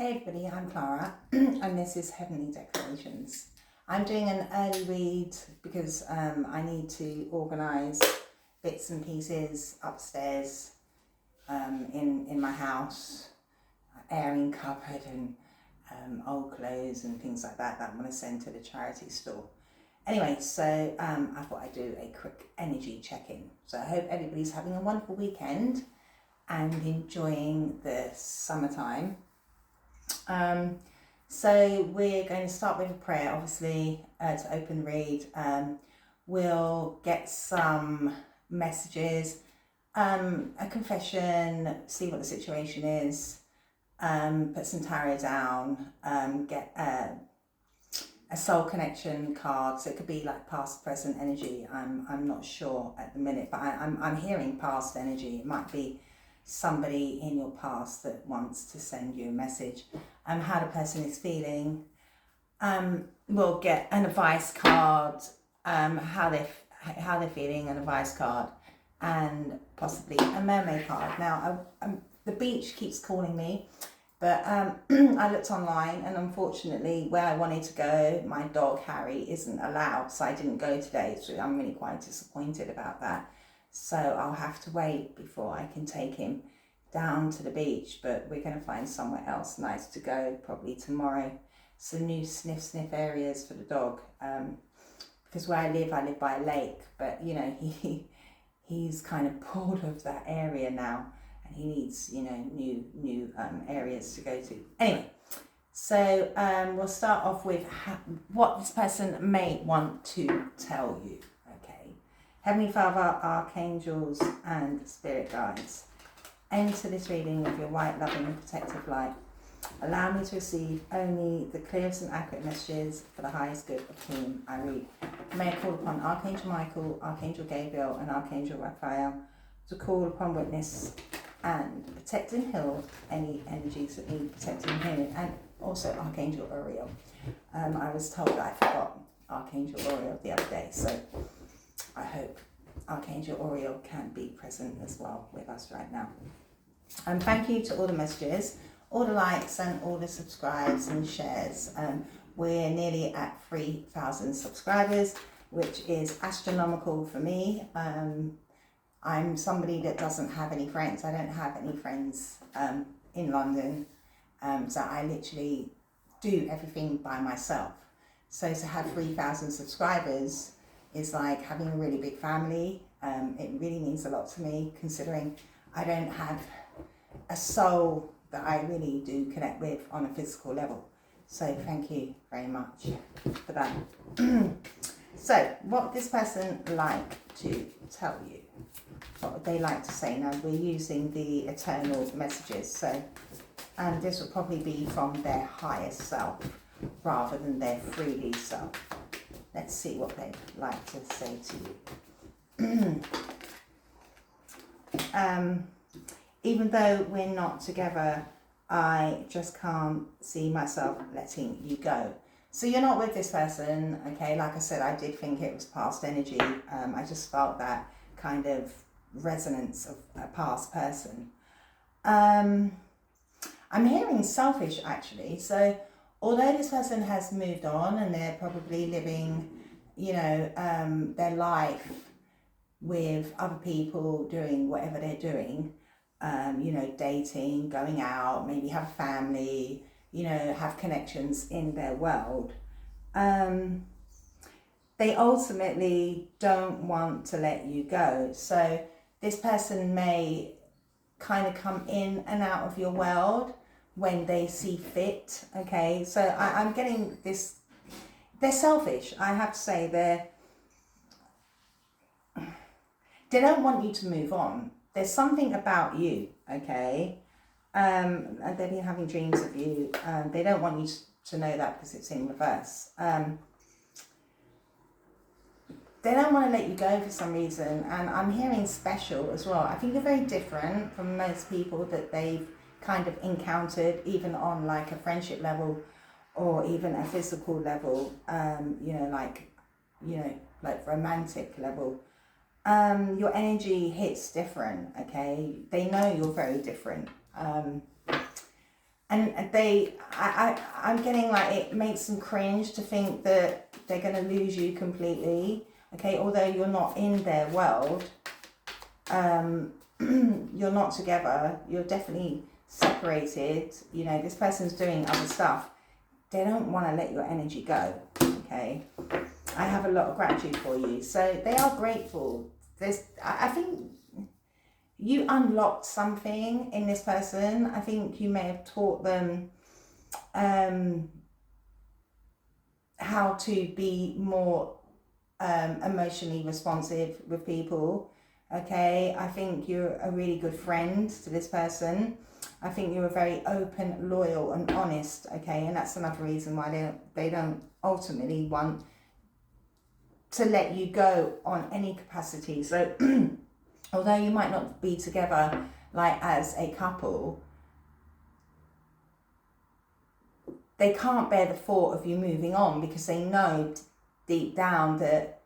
Hey everybody, I'm Clara and this is Heavenly Declarations. I'm doing an early read because I need to organise bits and pieces upstairs in my house, airing cupboard and old clothes and things like that I'm going to send to the charity store. Anyway, so I thought I'd do a quick energy check-in. So I hope everybody's having a wonderful weekend and enjoying the summertime. So we're going to start with a prayer, obviously, to open the read. We'll get some messages, a confession, see what the situation is, put some tarot down, get a soul connection card. So it could be like past, present energy. I'm not sure at the minute, but I'm hearing past energy. It might be somebody in your past that wants to send you a message, how the person is feeling. We'll get an advice card, how they're feeling, an advice card, and possibly a mermaid card. Now, the beach keeps calling me, but I looked online, and unfortunately, where I wanted to go, my dog Harry isn't allowed, so I didn't go today. So I'm really quite disappointed about that. So I'll have to wait before I can take him down to the beach, but we're going to find somewhere else nice to go, probably tomorrow. Some new sniff areas for the dog, because where I live by a lake, but you know, he's kind of bored of that area now, and he needs, you know, new areas to go to. Anyway, so we'll start off with what this person may want to tell you. Heavenly Father, archangels and spirit guides, enter this reading with your white, loving and protective light. Allow me to receive only the clearest and accurate messages for the highest good of whom I read. May I call upon Archangel Michael, Archangel Gabriel and Archangel Raphael to call upon witness and protect and heal any energies that need protecting and healing, and also Archangel Uriel. I was told that I forgot Archangel Uriel the other day, so I hope Archangel Uriel can be present as well with us right now. And thank you to all the messages, all the likes and all the subscribes and shares. We're nearly at 3,000 subscribers, which is astronomical for me. I'm somebody that doesn't have any friends. I don't have any friends in London. So I literally do everything by myself. So to have 3,000 subscribers is like having a really big family. It really means a lot to me, considering I don't have a soul that I really do connect with on a physical level. So thank you very much for that. So what would this person like to tell you? What would they like to say? Now we're using the eternal messages, so this will probably be from their higher self rather than their 3D self. Let's see what they'd like to say to you. Even though we're not together, I just can't see myself letting you go. So you're not with this person, okay? Like I said, I did think it was past energy. I just felt that kind of resonance of a past person. I'm hearing selfish, actually. So although this person has moved on and they're probably living, you know, their life with other people, doing whatever they're doing, you know, dating, going out, maybe have a family, you know, have connections in their world, they ultimately don't want to let you go. So this person may kind of come in and out of your world when they see fit, okay? So I'm getting this, they're selfish, I have to say. They don't want you to move on. There's something about you, okay? And they've been having dreams of you. They don't want you to know that because it's in reverse. They don't want to let you go for some reason, and I'm hearing special as well. I think you're very different from most people that they've kind of encountered, even on like a friendship level or even a physical level, you know, like romantic level. Your energy hits different, okay? They know you're very different. and I'm getting like it makes them cringe to think that they're going to lose you completely. Okay, although you're not in their world, you're not together, you're definitely separated. You know, this person's doing other stuff. They don't want to let your energy go. Okay, I have a lot of gratitude for you, so they are grateful. I think you unlocked something in this person. I think you may have taught them how to be more emotionally responsive with people. Okay, I think you're a really good friend to this person. I think you're very open, loyal and honest. Okay, and that's another reason why they don't ultimately want to let you go on any capacity. So although you might not be together like as a couple, they can't bear the thought of you moving on, because they know deep down that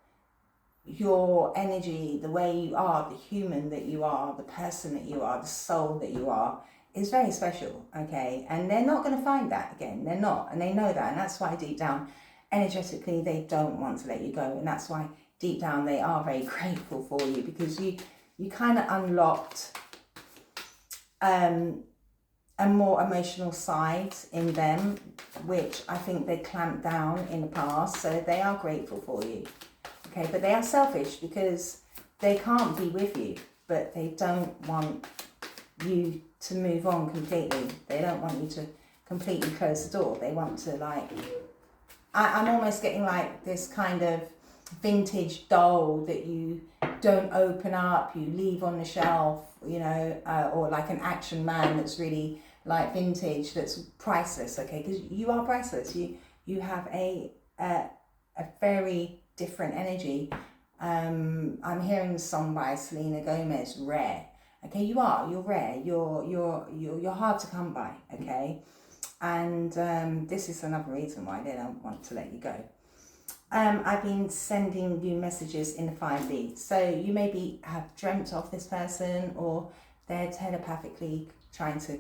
your energy, the way you are, the human that you are, the person that you are, the soul that you are, is very special. Okay, and they're not going to find that again. They're not, and they know that, and that's why deep down, energetically, they don't want to let you go, and that's why deep down they are very grateful for you, because you kind of unlocked a more emotional side in them, which I think they clamped down in the past. So they are grateful for you. Okay, but they are selfish because they can't be with you, but they don't want you to move on completely. They don't want you to completely close the door. They want to, like, I'm almost getting like this kind of vintage doll that you don't open up, you leave on the shelf, you know, or like an action man that's really like vintage, that's priceless. Okay, because you are priceless. You have a very different energy. I'm hearing the song by Selena Gomez, Rare. Okay, you're rare. You're hard to come by. Okay, and this is another reason why they don't want to let you go. I've been sending you messages in the 5D. So you maybe have dreamt of this person, or they're telepathically trying to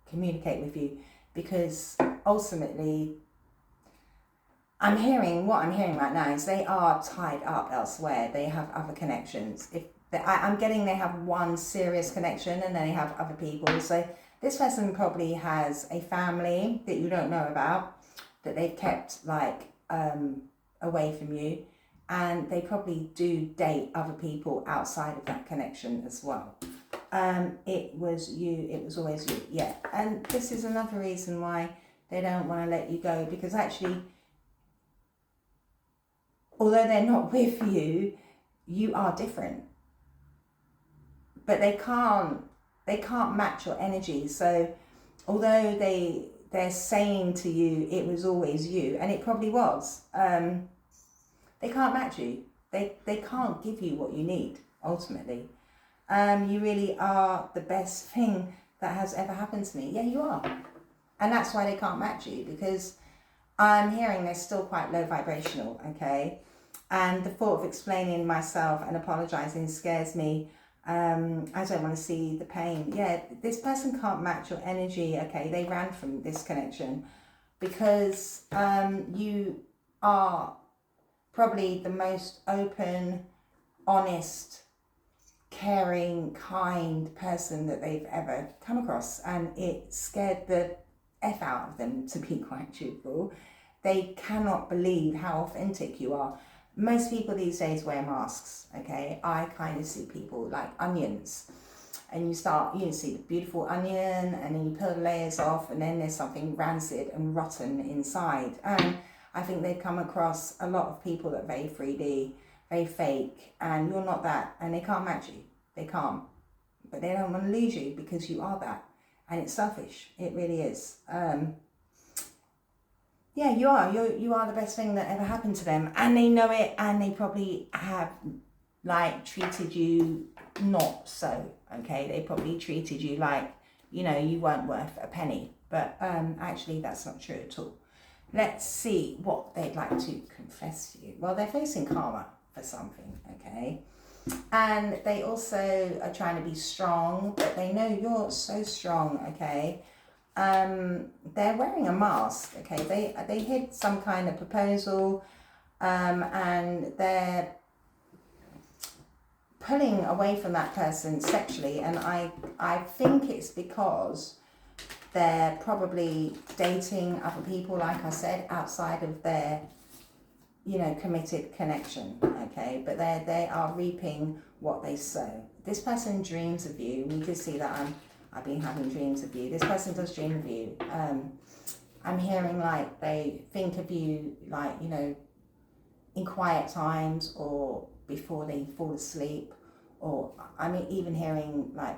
communicate with you, because ultimately what I'm hearing right now is they are tied up elsewhere. They have other connections. I'm getting they have one serious connection, and then they have other people. So this person probably has a family that you don't know about, that they've kept like away from you, and they probably do date other people outside of that connection as well. It was always you, yeah. And this is another reason why they don't want to let you go, because actually, although they're not with you, you are different. But they can't match your energy. So although they're saying to you it was always you, and it probably was, they can't match you. They can't give you what you need, ultimately. You really are the best thing that has ever happened to me. Yeah, you are. And that's why they can't match you, because I'm hearing they're still quite low vibrational, okay? And the thought of explaining myself and apologizing scares me. I don't want to see the pain. Yeah, this person can't match your energy, okay? They ran from this connection because you are probably the most open, honest, caring, kind person that they've ever come across, and it scared the F out of them, to be quite truthful. They cannot believe how authentic you are. Most people these days wear masks, okay? I kind of see people like onions, and you see the beautiful onion, and then you peel the layers off, and then there's something rancid and rotten inside. And I think they've come across a lot of people that are very 3D, very fake, and you're not that, and they can't match you. They can't. But they don't want to lose you, because you are that. And it's selfish. It really is. Yeah, you are. You are the best thing that ever happened to them. And they know it, and they probably have like treated you not so, okay? They probably treated you like, you know, you weren't worth a penny. But actually that's not true at all. Let's see what they'd like to confess to you. Well, they're facing karma for something, okay? And they also are trying to be strong, but they know you're so strong, okay? they're wearing a mask, okay? They hid some kind of proposal, and they're pulling away from that person sexually, and I think it's because they're probably dating other people, like I said, outside of their, you know, committed connection, okay? But they are reaping what they sow. This person dreams of you. We did see that I've been having dreams of you. This person does dream of you. I'm hearing like they think of you, like, you know, in quiet times or before they fall asleep, or I mean, even hearing like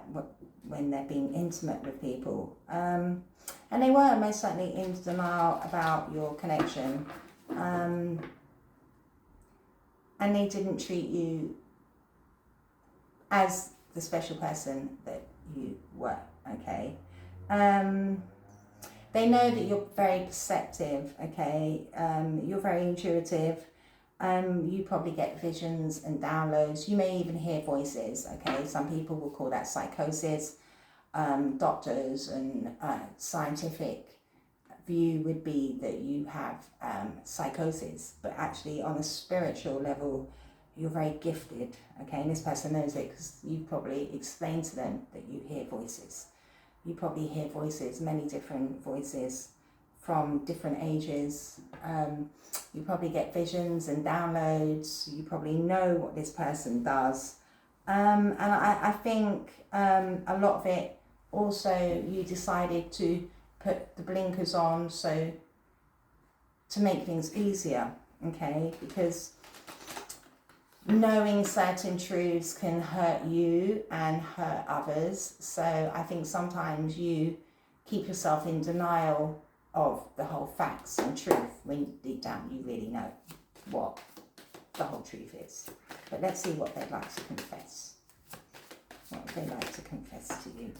when they're being intimate with people. And they were most certainly in denial about your connection. And they didn't treat you as the special person that you were, okay? They know that you're very perceptive, okay? You're very intuitive. You probably get visions and downloads. You may even hear voices, okay? Some people will call that psychosis. Doctors and scientific view would be that you have psychosis, but actually on a spiritual level, you're very gifted, okay? And this person knows it because you probably explained to them that you hear voices. You probably hear voices, many different voices from different ages. You probably get visions and downloads. You probably know what this person does. And I think a lot of it also, you decided to put the blinkers on so to make things easier, okay? Because knowing certain truths can hurt you and hurt others. So I think sometimes you keep yourself in denial of the whole facts and truth when deep down you really know what the whole truth is. But let's see what they'd like to confess. What would they like to confess to you?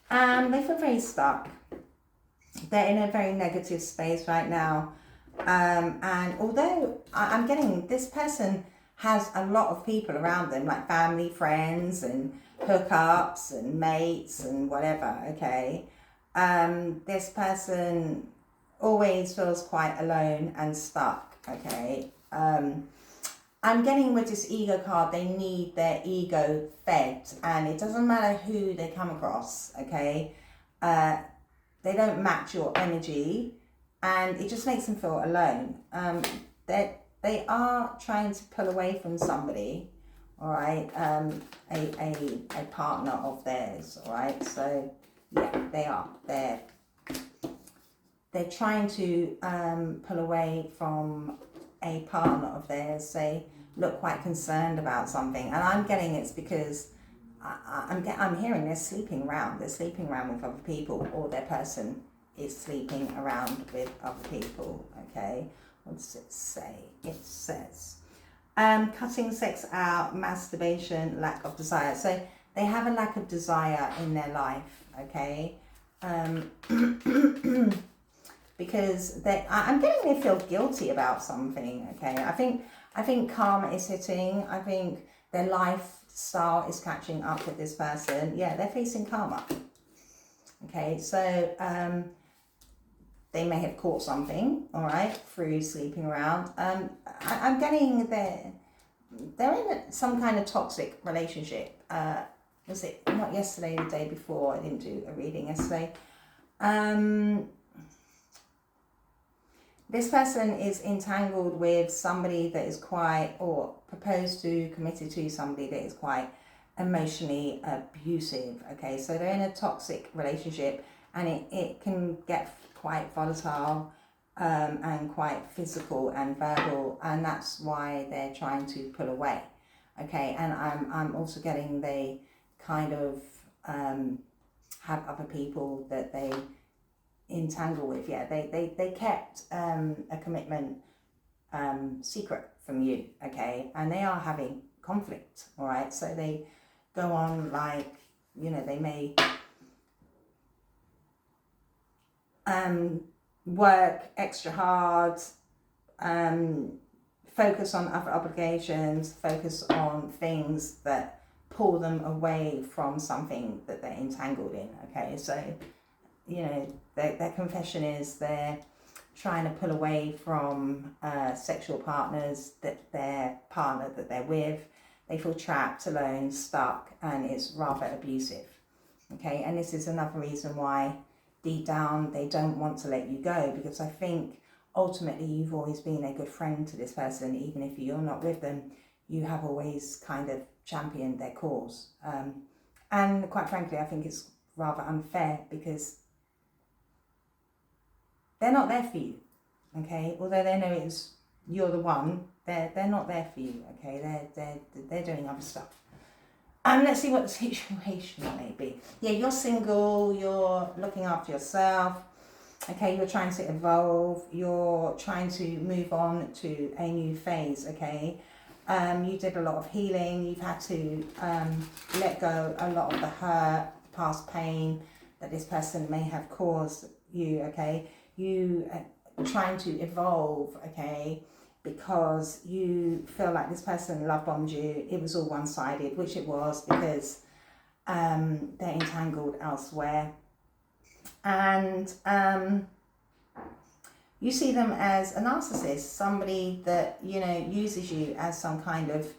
They feel very stuck. They're in a very negative space right now. And although I'm getting, this person has a lot of people around them, like family, friends, and hookups, and mates, and whatever, okay? This person always feels quite alone and stuck, okay? I'm getting with this ego card, they need their ego fed, and it doesn't matter who they come across, okay? They don't match your energy, and it just makes them feel alone. They are trying to pull away from somebody, all right? A partner of theirs, all right? So yeah, they are. They're trying to pull away from a partner of theirs. They look quite concerned about something, and I'm getting it's because I'm hearing they're sleeping around. They're sleeping around with other people, or their person is sleeping around with other people. Okay, what does it say? It says cutting sex out, masturbation, lack of desire. So they have a lack of desire in their life. Okay. Because I'm getting they feel guilty about something, okay? I think karma is hitting. I think their lifestyle is catching up with this person. Yeah, they're facing karma. Okay, so they may have caught something, all right, through sleeping around. I'm getting they're in some kind of toxic relationship. Was it not yesterday, the day before? I didn't do a reading yesterday. This person is entangled with somebody that is quite, or proposed to, committed to somebody that is quite emotionally abusive, okay? So they're in a toxic relationship, and it can get quite volatile and quite physical and verbal, and that's why they're trying to pull away, okay? And I'm also getting they kind of have other people that they entangle with. Yeah, they kept a commitment secret from you, okay? And they are having conflict, all right? So they go on, like, you know, they may work extra hard, focus on other obligations, focus on things that pull them away from something that they're entangled in, okay? So their confession is they're trying to pull away from sexual partners, that their partner that they're with. They feel trapped, alone, stuck, and it's rather abusive. Okay, and this is another reason why deep down they don't want to let you go, because I think ultimately you've always been a good friend to this person. Even if you're not with them, you have always kind of championed their cause. And quite frankly, I think it's rather unfair, because they're not there for you, okay? Although they know you're the one, they're not there for you, okay? They're doing other stuff. Let's see what the situation may be. Yeah, you're single, you're looking after yourself, okay? You're trying to evolve, you're trying to move on to a new phase, okay? You did a lot of healing, you've had to let go a lot of the hurt, past pain that this person may have caused you, okay? You are trying to evolve, okay? Because you feel like this person love bombed you. It was all one-sided, which it was, because they're entangled elsewhere. And you see them as a narcissist, somebody that, uses you as some kind of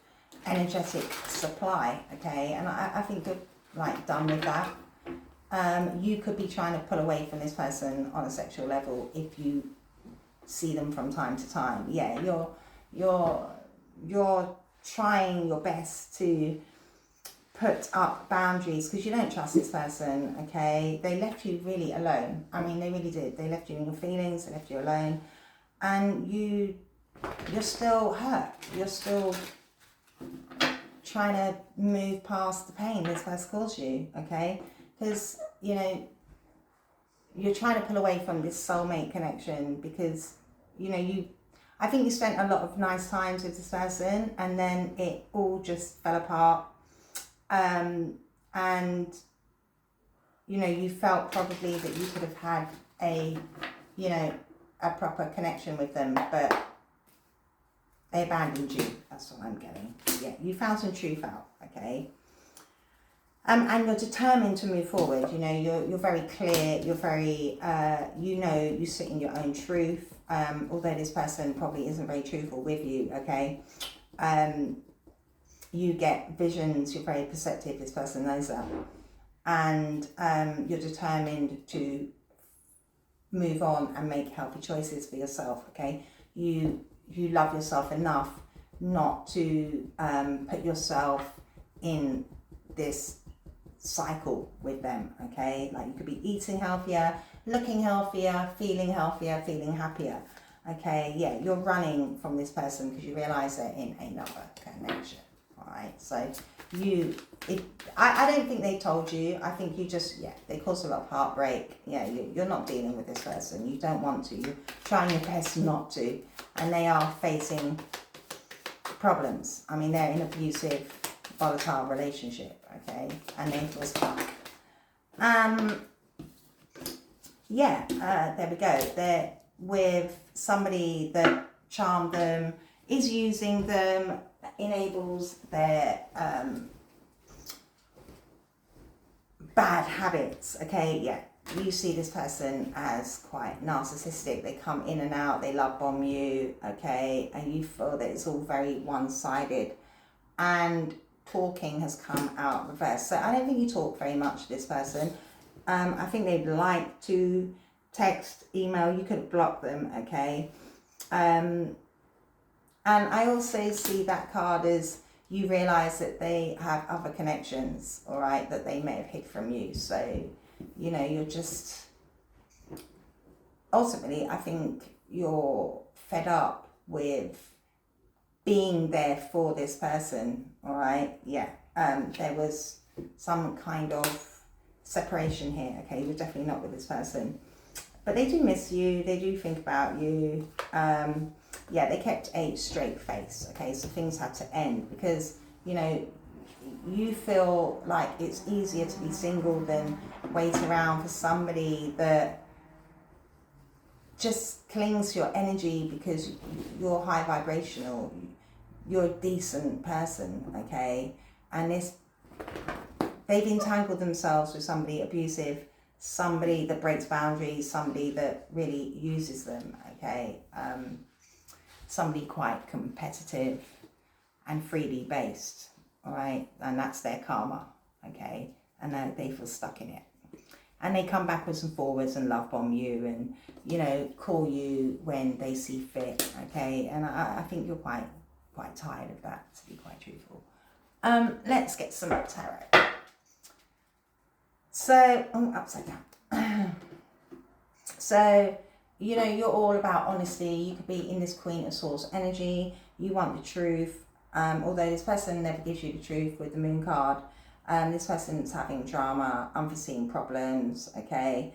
energetic supply, okay? And I think you're done with that. You could be trying to pull away from this person on a sexual level if you see them from time to time. Yeah, you're trying your best to put up boundaries because you don't trust this person, okay? They left you really alone. I mean, they really did. They left you in your feelings, they left you alone, and you're still hurt. You're still trying to move past the pain this person caused you, okay? Because, you're trying to pull away from this soulmate connection because, I think you spent a lot of nice times with this person and then it all just fell apart. And, you felt probably that you could have had a proper connection with them, but they abandoned you. That's what I'm getting. Yeah, you found some truth out, okay? And you're determined to move forward. You're very clear. You're very, you sit in your own truth. Although this person probably isn't very truthful with you, okay? You get visions. You're very perceptive. This person knows that, and you're determined to move on and make healthy choices for yourself. Okay, you love yourself enough not to put yourself in this cycle with them, okay? Like you could be eating healthier, looking healthier, feeling happier, okay? Yeah, you're running from this person because you realise they're in another connection, all right? So I don't think they told you. I think you just, they caused a lot of heartbreak. Yeah, you're not dealing with this person. You don't want to. You're trying your best not to. And they are facing problems. I mean, they're in an abusive, volatile relationship, okay? And they feel stuck. There we go. They're with somebody that charmed them, is using them, enables their bad habits, okay? Yeah, you see this person as quite narcissistic. They come in and out, they love bomb you, okay? And you feel that it's all very one-sided. And talking has come out reverse. So I don't think you talk very much to this person. I think they'd like to text, email. You could block them, okay? And I also see that card as you realise that they have other connections, all right, that they may have hid from you. So, you're just, ultimately, I think you're fed up with being there for this person, all right? Yeah, there was some kind of separation here, okay? You're definitely not with this person. But they do miss you, they do think about you. They kept a straight face, okay? So things had to end because, you feel like it's easier to be single than wait around for somebody that just clings to your energy because you're high vibrational. You're a decent person, okay? And they've entangled themselves with somebody abusive somebody that breaks boundaries, somebody that really uses them, okay? Somebody quite competitive and freely based, all right? And that's their karma, okay? And then they feel stuck in it. And they come backwards and forwards and love bomb you and, you know, call you when they see fit, okay? And I think you're quite tired of that, to be quite truthful. Let's get some tarot. So, upside down. So, you know, you're all about honesty. You could be in this Queen of Swords energy. You want the truth. Although this person never gives you the truth with the Moon card. This person's having drama, unforeseen problems, okay?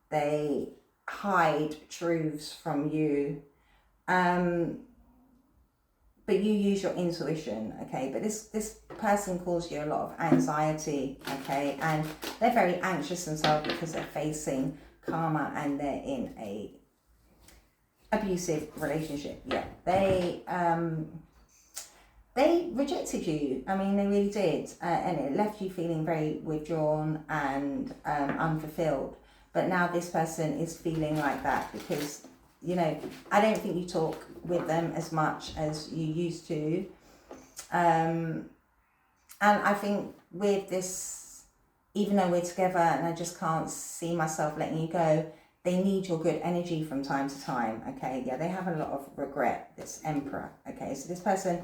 They hide truths from you. But you use your intuition, okay? But this person causes you a lot of anxiety, okay? And they're very anxious themselves because they're facing karma and they're in a abusive relationship. Yeah, they rejected you. I mean, they really did. And it left you feeling very withdrawn and unfulfilled. But now this person is feeling like that because, you know, I don't think you talk with them as much as you used to. And I think with this, even though we're together and I just can't see myself letting you go, they need your good energy from time to time, okay? Yeah, they have a lot of regret, this Emperor, okay? So this person,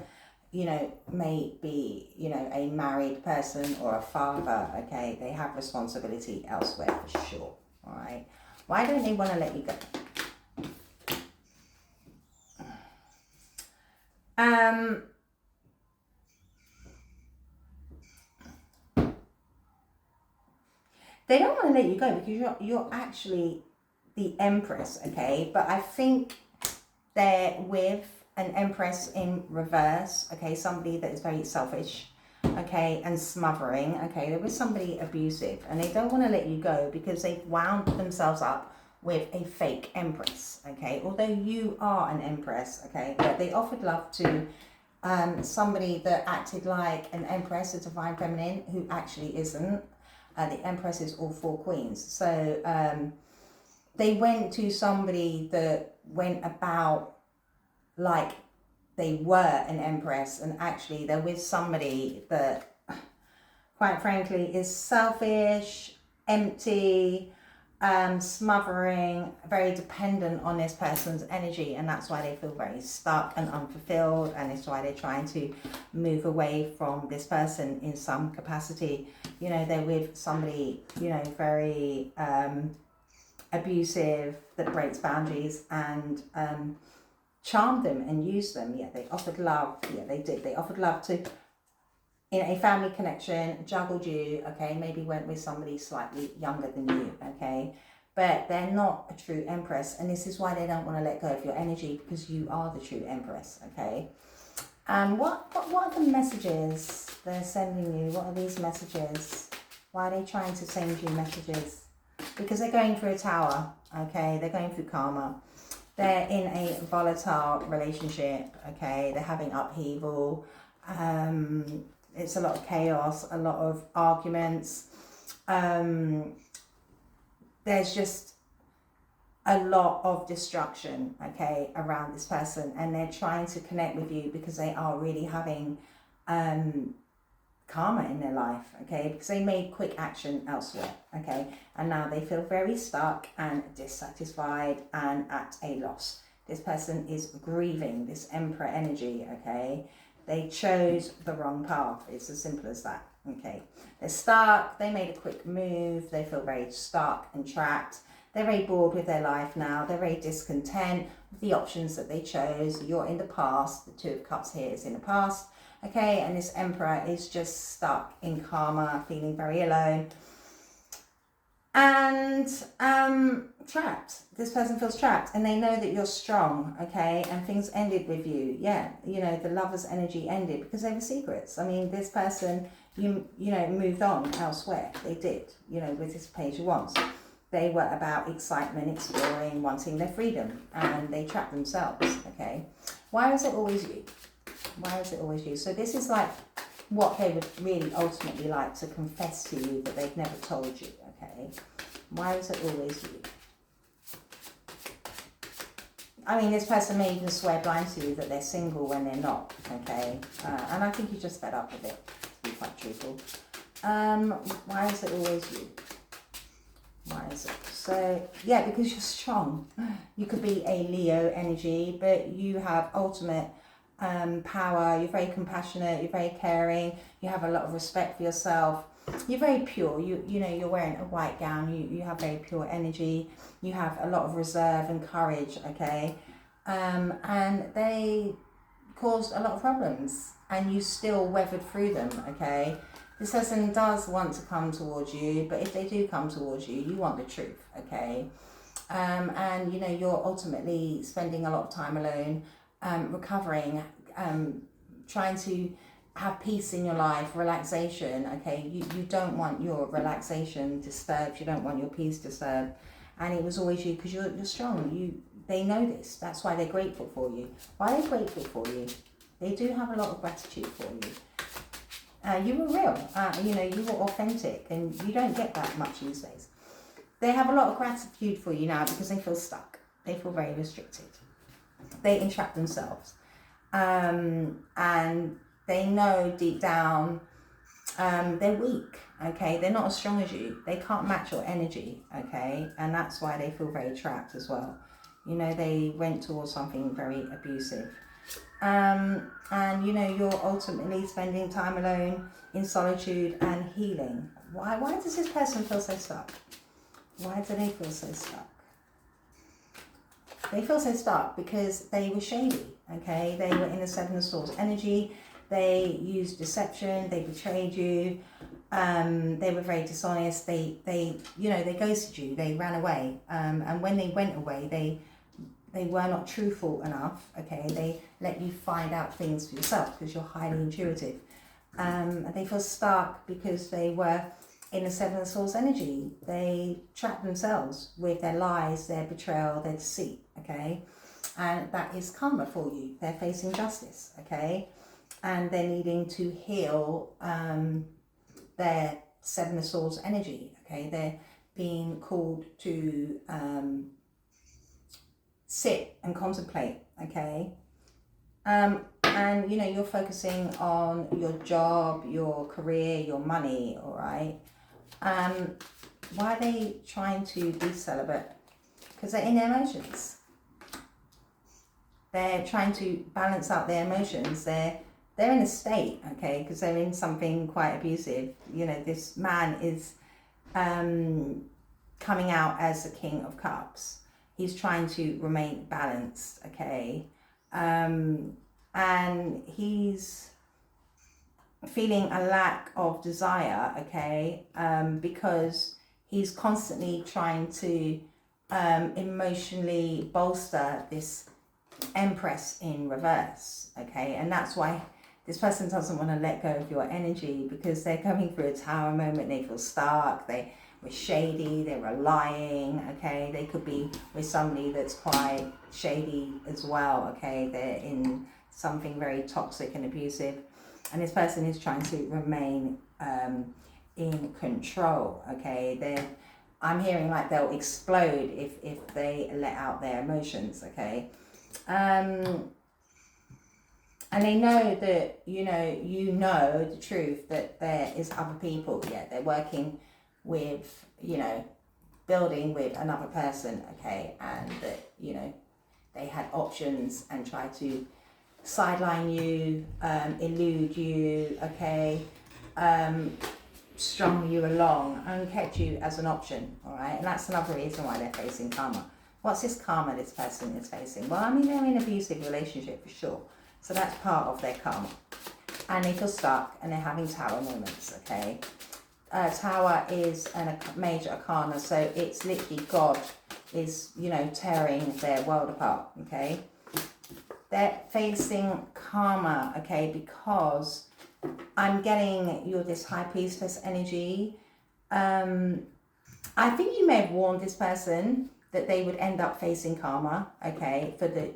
you know, may be, you know, a married person or a father, okay? They have responsibility elsewhere for sure, all right? Why don't they want to let you go? They don't want to let you go because you're actually the Empress, okay? But I think they're with an Empress in reverse, okay? Somebody that is very selfish, okay, and smothering, okay? They're with somebody abusive and they don't want to let you go because they've wound themselves up with a fake Empress, okay? Although you are an Empress, okay? But they offered love to somebody that acted like an Empress, a divine feminine, who actually isn't. The Empress is all four queens. So they went to somebody that went about like they were an Empress, and actually they're with somebody that, quite frankly, is selfish, empty, smothering, very dependent on this person's energy, and that's why they feel very stuck and unfulfilled, and it's why they're trying to move away from this person in some capacity. You know, they're with somebody, you know, very abusive, that breaks boundaries and charmed them and used them. Yeah, they offered love. Yeah, they did. They offered love to, in a family connection, juggled you, okay, maybe went with somebody slightly younger than you, okay, but they're not a true Empress, and this is why they don't want to let go of your energy, because you are the true Empress, okay. What are the messages they're sending you? What are these messages? Why are they trying to send you messages? Because they're going through a tower, okay, they're going through karma. They're in a volatile relationship, okay, they're having upheaval, it's a lot of chaos, a lot of arguments. There's just a lot of destruction, okay, around this person, and they're trying to connect with you because they are really having karma in their life, okay, because they made quick action elsewhere, okay, and now they feel very stuck and dissatisfied and at a loss. This person is grieving this Emperor energy, okay. They chose the wrong path. It's as simple as that, okay. They're stuck, they made a quick move, they feel very stuck and trapped. They're very bored with their life now. They're very discontent with the options that they chose. You're in the past. The Two of Cups here is in the past, okay, and this Emperor is just stuck in karma, feeling very alone and trapped. This person feels trapped, and they know that you're strong, okay, and things ended with you. Yeah, you know, the Lover's energy ended because they were secrets. I mean, this person, you know, moved on elsewhere. They did, you know, with this Page of Wands. They were about excitement, exploring, wanting their freedom, and they trapped themselves, okay. Why is it always you? Why is it always you? So this is like what they would really ultimately like to confess to you that they've never told you, okay. Why is it always you? I mean, this person may even swear blind to you that they're single when they're not, okay? And I think you're just fed up with it, to be quite truthful. Why is it always you? Why is it? So, yeah, because you're strong. You could be a Leo energy, but you have ultimate power. You're very compassionate, you're very caring, you have a lot of respect for yourself. You're very pure. You know, you're wearing a white gown. You have very pure energy. You have a lot of reserve and courage, okay? And they caused a lot of problems and you still weathered through them, okay? This person does want to come towards you, but if they do come towards you, you want the truth, okay? And, you know, you're ultimately spending a lot of time alone, recovering, trying to have peace in your life, relaxation, okay? You don't want your relaxation disturbed, you don't want your peace disturbed. And it was always you because you're strong. They know this. That's why they're grateful for you. Why are they grateful for you? They do have a lot of gratitude for you. You were real, you know, you were authentic, and you don't get that much these days. They have a lot of gratitude for you now because they feel stuck. They feel very restricted. They entrap themselves. And they know deep down they're weak, okay? They're not as strong as you. They can't match your energy, okay? And that's why they feel very trapped as well. You know, they went towards something very abusive. And, you know, you're ultimately spending time alone in solitude and healing. Why does this person feel so stuck? Why do they feel so stuck? They feel so stuck because they were shady, okay? They were in the Seven of Swords energy. They used deception. They betrayed you. They were very dishonest. They you know, they ghosted you. They ran away. And when they went away, they were not truthful enough, okay? They let you find out things for yourself because you're highly intuitive. They feel stuck because they were in the Seven of Swords energy. They trapped themselves with their lies, their betrayal, their deceit, okay? And that is karma for you. They're facing justice, okay? And they're needing to heal their Seven of Swords energy, okay? They're being called to sit and contemplate, okay? And, you know, you're focusing on your job, your career, your money, all right? Why are they trying to be celibate? Because they're in their emotions. They're trying to balance out their emotions. They're in a state, okay, because they're in something quite abusive. You know, this man is coming out as the King of Cups. He's trying to remain balanced, okay? And he's feeling a lack of desire, okay? Because he's constantly trying to emotionally bolster this Empress in reverse, okay? And that's why this person doesn't want to let go of your energy, because they're coming through a tower moment. They feel stuck. They were shady. They were lying, okay? They could be with somebody that's quite shady as well, okay? They're in something very toxic and abusive. And this person is trying to remain in control, okay? I'm hearing like they'll explode if they let out their emotions, okay? And they know that, you know the truth, that there is other people, yeah, they're working with, you know, building with another person, okay, and that, you know, they had options and tried to sideline you, elude you, okay, strung you along and kept you as an option, all right? And that's another reason why they're facing karma. What's this karma this person is facing? Well, I mean, they're in an abusive relationship for sure. So that's part of their karma. And they feel stuck and they're having tower moments, okay? Tower is a major arcana, so it's literally God is, you know, tearing their world apart, okay? They're facing karma, okay, because I'm getting you're this high priestess energy. I think you may have warned this person that they would end up facing karma, okay, for the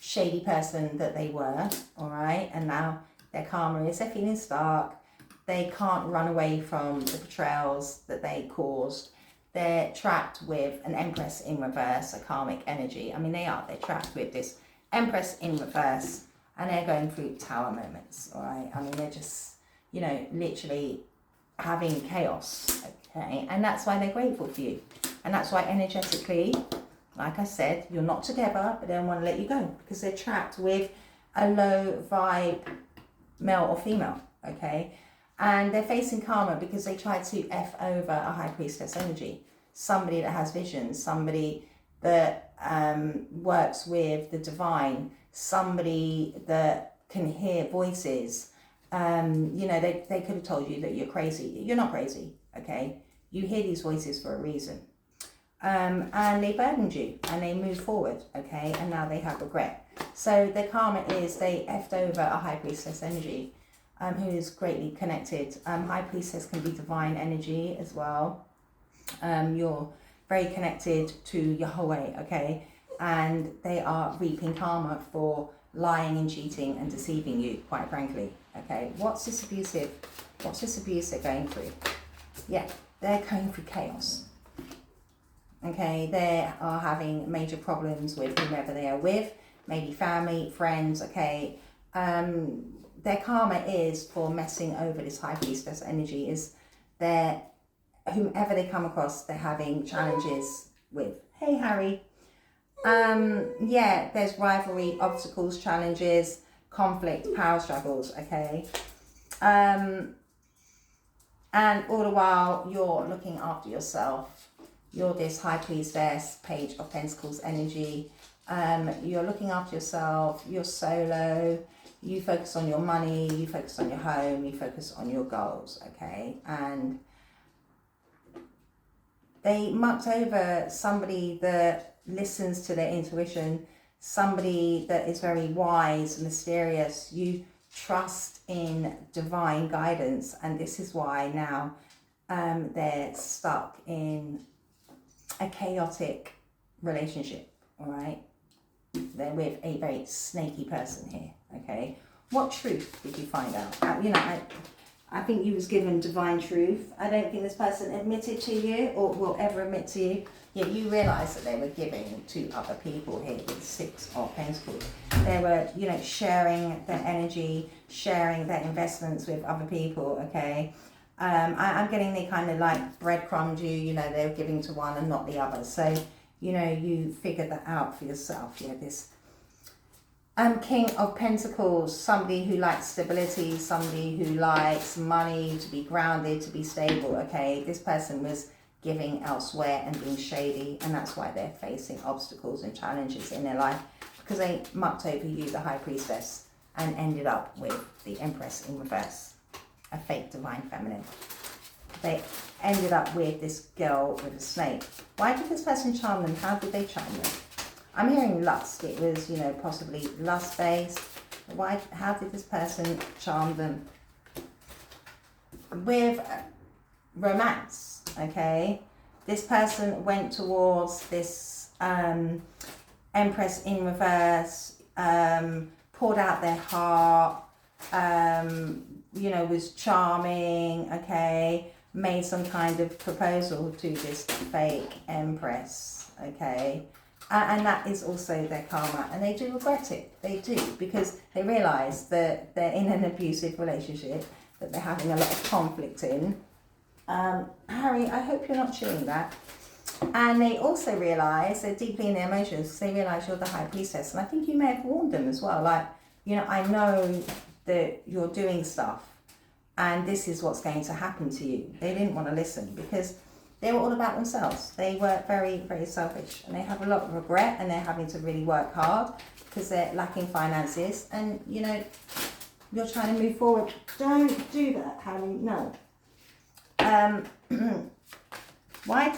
shady person that they were, all right? And now their karma is they're feeling stuck. They can't run away from the betrayals that they caused. They're trapped with an Empress in reverse, a karmic energy. I mean, they're trapped with this Empress in reverse, and they're going through Tower moments, all right? I mean, they're just, you know, literally having chaos, okay? And that's why they're grateful for you. And that's why energetically, like I said, you're not together, but they don't want to let you go because they're trapped with a low vibe male or female, okay? And they're facing karma because they try to F over a high priestess energy. Somebody that has visions, somebody that works with the divine, somebody that can hear voices. You know, they could have told you that you're crazy. You're not crazy, okay? You hear these voices for a reason. And they burdened you and they moved forward, okay? And now they have regret. So the karma is they effed over a high priestess energy who is greatly connected. High priestess can be divine energy as well. You're very connected to Yahweh, okay? And they are reaping karma for lying and cheating and deceiving you, quite frankly, okay? What's this abusive going through? Yeah, they're going through chaos. Okay, they are having major problems with whomever they are with, maybe family, friends, okay. Their karma is for messing over this high priestess energy is their, whomever they come across, they're having challenges with. Hey, Harry. Yeah, there's rivalry, obstacles, challenges, conflict, power struggles, okay. And all the while, you're looking after yourself. You're this high priestess, page of pentacles energy. You're looking after yourself. You're solo. You focus on your money. You focus on your home. You focus on your goals, okay? And they mucked over somebody that listens to their intuition, somebody that is very wise, mysterious. You trust in divine guidance, and this is why now they're stuck in a chaotic relationship, all right? They're with a very snaky person here, okay? What truth did you find out? You know, I think you was given divine truth. I don't think this person admitted to you or will ever admit to you. Yet you realise that they were giving to other people here with 6 of Pentacles. They were, you know, sharing their energy, sharing their investments with other people, okay? I'm getting they kind of like breadcrumbed you, you know, they're giving to one and not the other. So, you know, you figured that out for yourself. Yeah, this King of Pentacles, somebody who likes stability, somebody who likes money, to be grounded, to be stable, okay? This person was giving elsewhere and being shady, and that's why they're facing obstacles and challenges in their life, because they mucked over you, the High Priestess, and ended up with the Empress in reverse, a fake divine feminine. They ended up with this girl with a snake. Why did this person charm them? How did they charm them? I'm hearing lust. It was, you know, possibly lust-based. Why? How did this person charm them? With romance, okay? This person went towards this Empress in reverse, poured out their heart, you know, was charming, okay? Made some kind of proposal to this fake Empress, okay? And that is also their karma, and they do regret it. They do, because they realise that they're in an abusive relationship, that they're having a lot of conflict in. Harry, I hope you're not chewing that. And they also realise, they're deeply in their emotions, because they realise you're the High Priestess. And I think you may have warned them as well, like, you know, I know that you're doing stuff, and this is what's going to happen to you. They didn't want to listen, because they were all about themselves. They were very, very selfish, and they have a lot of regret, and they're having to really work hard because they're lacking finances. And, you know, you're trying to move forward. Don't do that, Harry, no. Why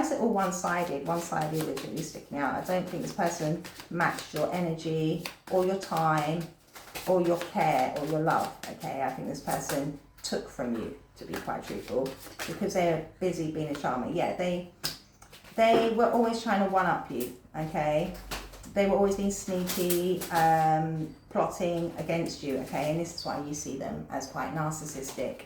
is it all one-sided? One-sided is really sticking out. I don't think this person matched your energy or your time or your care or your love, okay? I think this person took from you, to be quite truthful, because they're busy being a charmer. Yeah, they were always trying to one-up you, okay? they were always being sneaky, plotting against you, okay? And this is why you see them as quite narcissistic.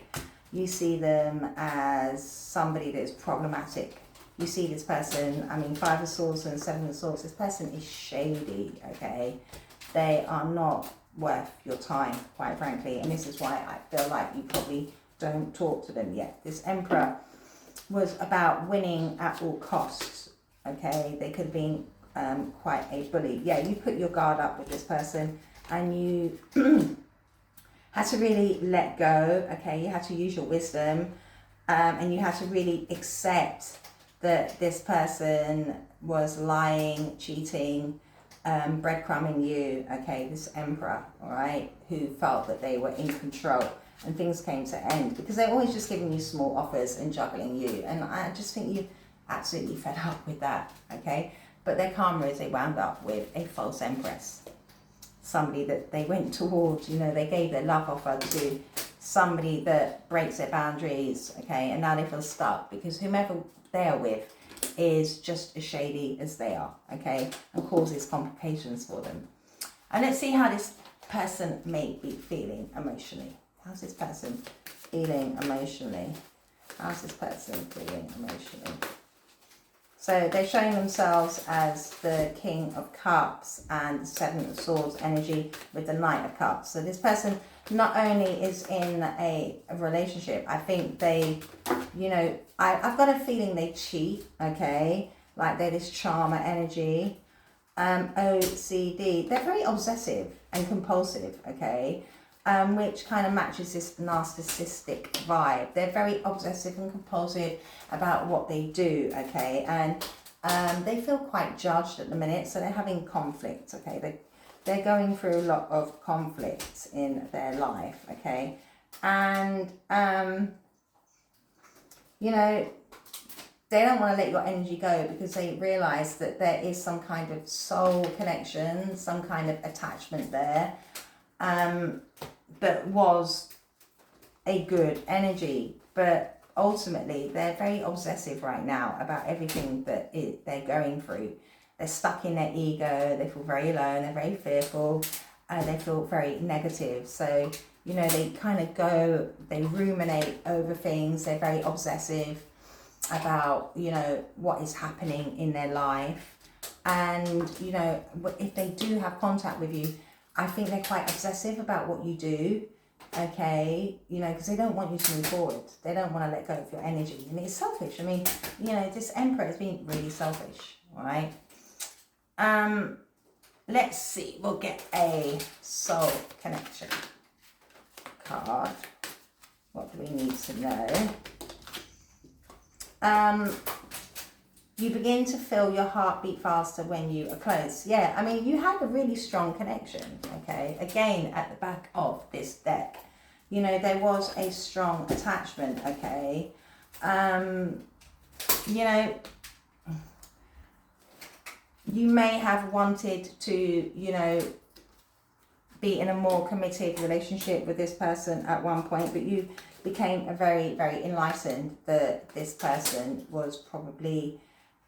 You see them as somebody that is problematic. You see this person, I mean, 5 of Swords and 7 of Swords, this person is shady, okay? They are not worth your time, quite frankly. And this is why I feel like you probably don't talk to them yet. This Emperor was about winning at all costs, okay? They could have been quite a bully. Yeah, you put your guard up with this person and you had to really let go, okay? You had to use your wisdom and you had to really accept that this person was lying, cheating, breadcrumbing you, okay? This Emperor, all right, who felt that they were in control, and things came to end because they're always just giving you small offers and juggling you. And I just think you absolutely fed up with that, okay? But their karma is they wound up with a false Empress. Somebody that they went towards, you know, they gave their love offer to somebody that breaks their boundaries, okay? And now they feel stuck because whomever they're with is just as shady as they are, okay? And causes complications for them. And let's see how this person may be feeling emotionally. How's this person feeling emotionally? How's this person feeling emotionally? So they're showing themselves as the King of Cups and the 7 of Swords energy with the Knight of Cups. So this person not only is in a relationship, I think they, you know, I've got a feeling they cheat, okay? Like they're this charmer energy. OCD, they're very obsessive and compulsive, okay? Which kind of matches this narcissistic vibe. They're very obsessive and compulsive about what they do, okay? And they feel quite judged at the minute, so they're having conflict, okay? They're going through a lot of conflict in their life, okay? And, you know, they don't want to let your energy go because they realise that there is some kind of soul connection, some kind of attachment there. That was a good energy, but ultimately they're very obsessive right now about everything that they're going through. They're stuck in their ego, they feel very alone, they're very fearful, they feel very negative. So, you know, they kind of go, they ruminate over things, they're very obsessive about, you know, what is happening in their life. And, you know, if they do have contact with you, I think they're quite obsessive about what you do, okay? You know, because they don't want you to move forward. They don't want to let go of your energy. And it's selfish. I mean, you know, this Emperor has been really selfish, right? Let's see. We'll get a soul connection card. What do we need to know? You begin to feel your heartbeat faster when you are close. Yeah, I mean, you had a really strong connection, okay? Again, at the back of this deck, you know, there was a strong attachment, okay? You know, you may have wanted to, you know, be in a more committed relationship with this person at one point, but you became very, very enlightened that this person was probably,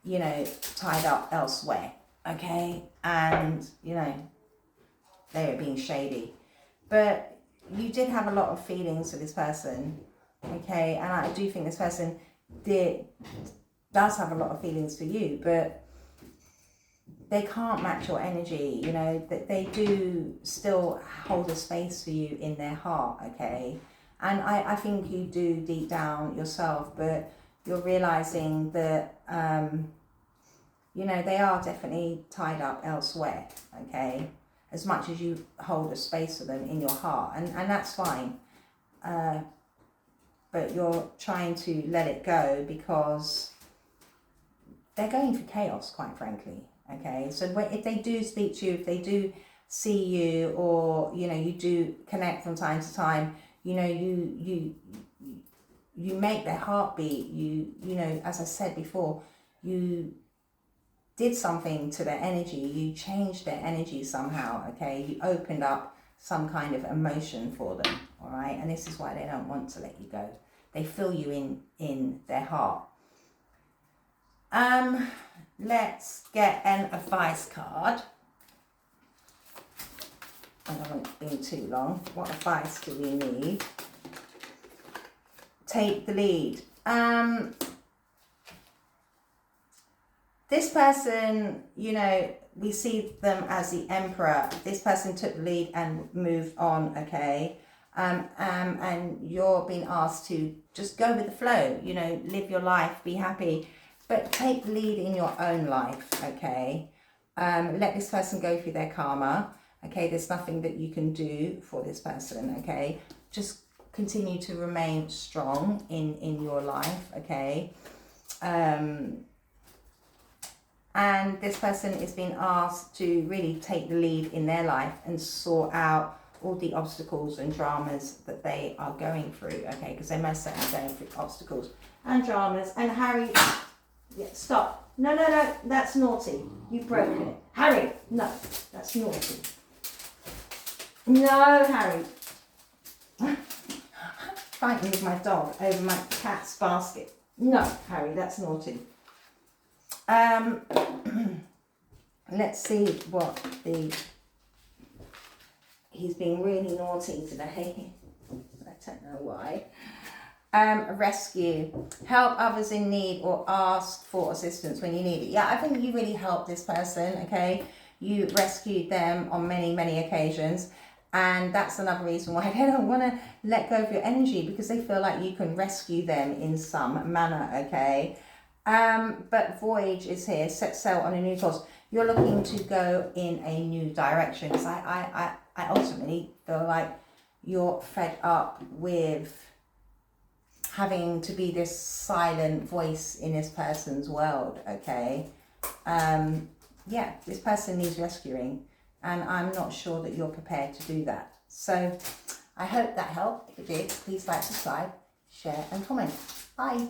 you know, tied up elsewhere, okay? And, you know, they were being shady. But you did have a lot of feelings for this person, okay? And I do think this person does have a lot of feelings for you, but they can't match your energy, you know, that they do still hold a space for you in their heart, okay? And I think you do deep down yourself, but you're realizing that, you know, they are definitely tied up elsewhere, okay? As much as you hold a space for them in your heart, and that's fine. But you're trying to let it go because they're going through chaos, quite frankly, okay? So if they do speak to you, if they do see you, or, you know, you do connect from time to time, you know, you make their heart beat, you know, as I said before, you did something to their energy, you changed their energy somehow, okay? You opened up some kind of emotion for them, all right? And this is why they don't want to let you go. They feel you in their heart. Let's get an advice card I haven't been too long. What advice do we need? Take the lead. This person, you know, we see them as the emperor. This person took the lead and moved on, okay? And you're being asked to just go with the flow, you know, live your life, be happy, but take the lead in your own life, okay? Let this person go through their karma, okay? There's nothing that you can do for this person, okay? Just continue to remain strong in your life, okay? And this person is being asked to really take the lead in their life and sort out all the obstacles and dramas that they are going through, okay? Because they most certainly going through obstacles and dramas. And Harry, yeah, stop. No, that's naughty. You've broken it. Harry, no, that's naughty. No, Harry. Fighting with my dog over my cat's basket. No, Harry, that's naughty. Let's see what he's being really naughty today. I don't know why. Rescue. Help others in need or ask for assistance when you need it. Yeah, I think you really helped this person, okay? You rescued them on many occasions. And that's another reason why they don't want to let go of your energy, because they feel like you can rescue them in some manner, okay? But voyage is here, set sail on a new course. You're looking to go in a new direction. So I ultimately feel like you're fed up with having to be this silent voice in this person's world, okay? Yeah, this person needs rescuing, and I'm not sure that you're prepared to do that. So I hope that helped. If it did, please like, subscribe, share and comment. Bye.